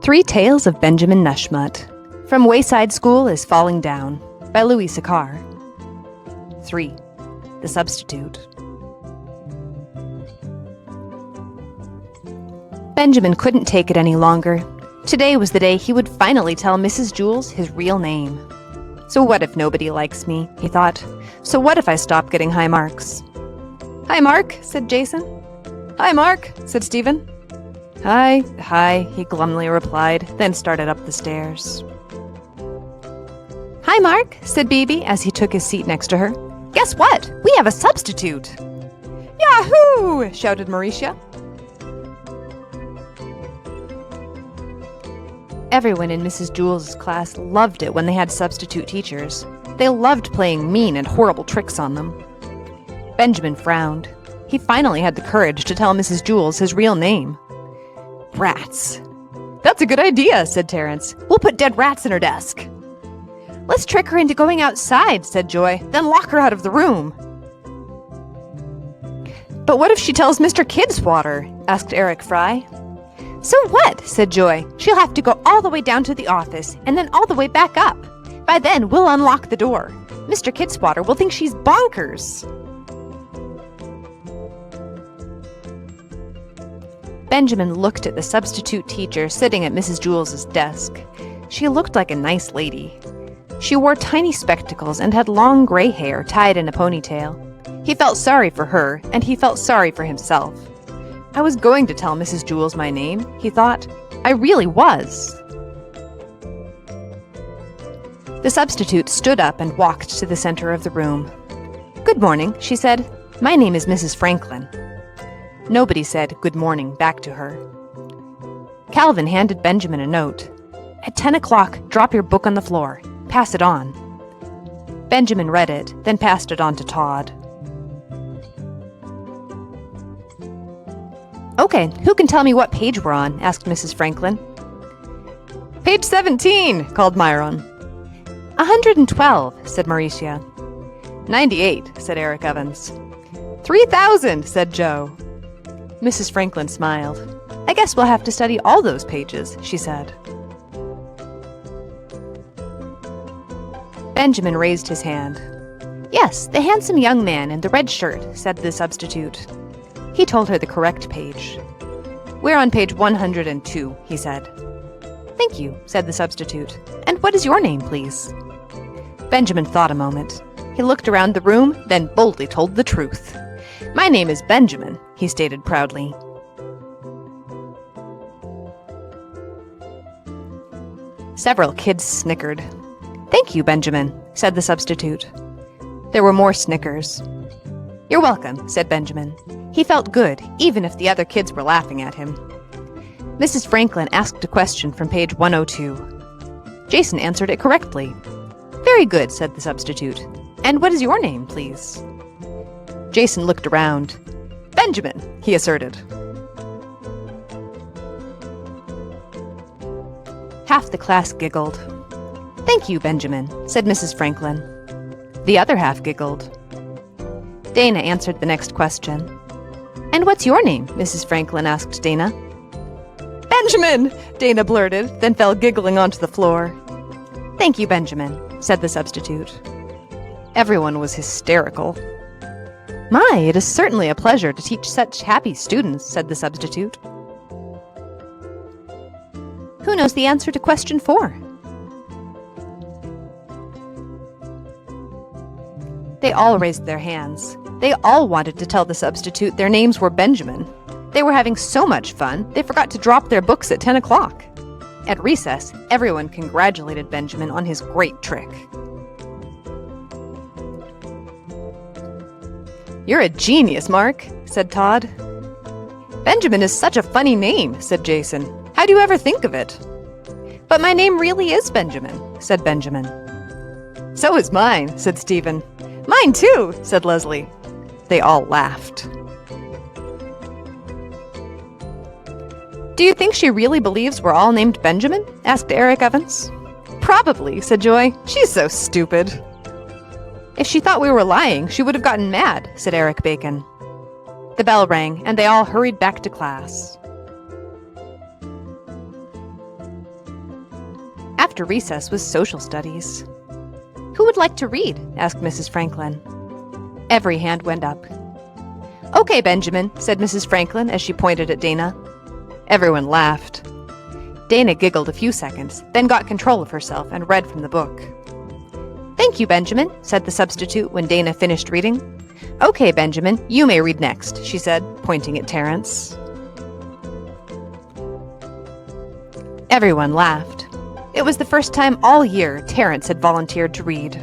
Three Tales of Benjamin Nushmutt. From Wayside School is Falling Down by Louis Siccar. 3. The Substitute. Benjamin couldn't take it any longer. Today was the day he would finally tell Mrs. Jules his real name. So what if nobody likes me, he thought. So what if I stop getting high marks? Hi, Mark, said Jason. Hi, Mark, said Stephen. Hi, he glumly replied, then started up the stairs. Hi, Mark, said Bibi as he took his seat next to her. Guess what? We have a substitute. Yahoo! Shouted Mauricia. Everyone in Mrs. Jules' class loved it when they had substitute teachers. They loved playing mean and horrible tricks on them. Benjamin frowned. He finally had the courage to tell Mrs. Jules his real name. Rats. That's a good idea, said Terence. We'll put dead rats in her desk. Let's trick her into going outside, said Joy, then lock her out of the room. But what if she tells Mr. Kidswatter? Asked Eric Fry. So what? Said Joy. She'll have to go all the way down to the office and then all the way back up. By then, we'll unlock the door. Mr. Kidswatter will think she's bonkers. Benjamin looked at the substitute teacher sitting at Mrs. Jules's desk. She looked like a nice lady. She wore tiny spectacles and had long gray hair tied in a ponytail. He felt sorry for her, and he felt sorry for himself. I was going to tell Mrs. Jules my name, he thought. I really was. The substitute stood up and walked to the center of the room. Good morning, she said. My name is Mrs. Franklin. Nobody said good morning back to her. Calvin handed Benjamin a note. At 10 o'clock, drop your book on the floor. Pass it on. Benjamin read it, then passed it on to Todd. Okay, who can tell me what page we're on? Asked Mrs. Franklin. Page 17, called Myron. 112, said Mauricia. 98, said Eric Evans. 3,000, said Joe. Mrs. Franklin smiled. I guess we'll have to study all those pages, she said. Benjamin raised his hand. Yes, the handsome young man in the red shirt, said the substitute. He told her the correct page. We're on page 102, he said. Thank you, said the substitute. And what is your name, please? Benjamin thought a moment. He looked around the room, then boldly told the truth. My name is Benjamin, he stated proudly. Several kids snickered. Thank you, Benjamin, said the substitute. There were more snickers. You're welcome, said Benjamin. He felt good, even if the other kids were laughing at him. Mrs. Franklin asked a question from page 102. Jason answered it correctly. Very good, said the substitute. And what is your name, please? Jason looked around. Benjamin, he asserted. Half the class giggled. Thank you, Benjamin, said Mrs. Franklin. The other half giggled. Dana answered the next question. And what's your name? Mrs. Franklin asked Dana. Benjamin, Dana blurted, then fell giggling onto the floor. Thank you, Benjamin, said the substitute. Everyone was hysterical. My, it is certainly a pleasure to teach such happy students, said the substitute. Who knows the answer to question 4? They all raised their hands. They all wanted to tell the substitute their names were Benjamin. They were having so much fun, they forgot to drop their books at 10 o'clock. At recess, everyone congratulated Benjamin on his great trick. You're a genius, Mark, said Todd. Benjamin is such a funny name, said Jason. How do you ever think of it? But my name really is Benjamin, said Benjamin. So is mine, said Stephen. Mine too, said Leslie. They all laughed. Do you think she really believes we're all named Benjamin? Asked Eric Evans. Probably, said Joy. She's so stupid. If she thought we were lying, she would have gotten mad, said Eric Bacon. The bell rang, and they all hurried back to class. after recess was social studies. Who would like to read? Asked Mrs. Franklin. Every hand went up. Okay, Benjamin, said Mrs. Franklin as she pointed at Dana. Everyone laughed. Dana giggled a few seconds, then got control of herself and read from the book. Thank you, Benjamin, said the substitute when Dana finished reading. Okay, Benjamin, you may read next, she said, pointing at Terence. Everyone laughed. It was the first time all year Terence had volunteered to read.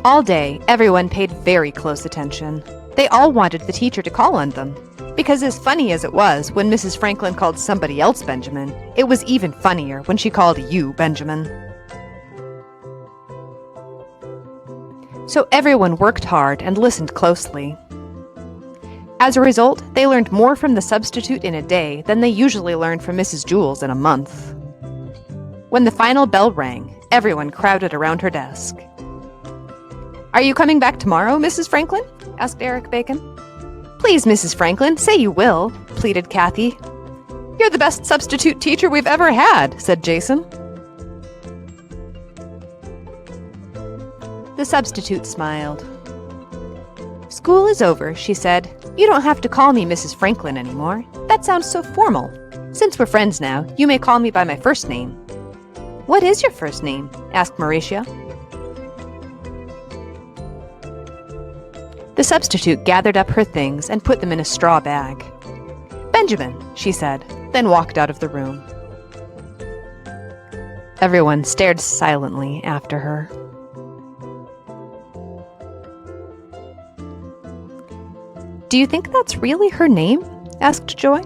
All day, everyone paid very close attention. They all wanted the teacher to call on them. Because as funny as it was when Mrs. Franklin called somebody else Benjamin, it was even funnier when she called you Benjamin. So everyone worked hard and listened closely. As a result, they learned more from the substitute in a day than they usually learned from Mrs. Jules in a month. When the final bell rang, everyone crowded around her desk. Are you coming back tomorrow, Mrs. Franklin? Asked Eric Bacon. Please, Mrs. Franklin, say you will, pleaded Kathy. You're the best substitute teacher we've ever had, said Jason. The substitute smiled. School is over, she said. You don't have to call me Mrs. Franklin anymore. That sounds so formal. Since we're friends now, you may call me by my first name. What is your first name? Asked Mauricia. The substitute gathered up her things and put them in a straw bag. Benjamin, she said, then walked out of the room. Everyone stared silently after her. Do you think that's really her name? Asked Joy.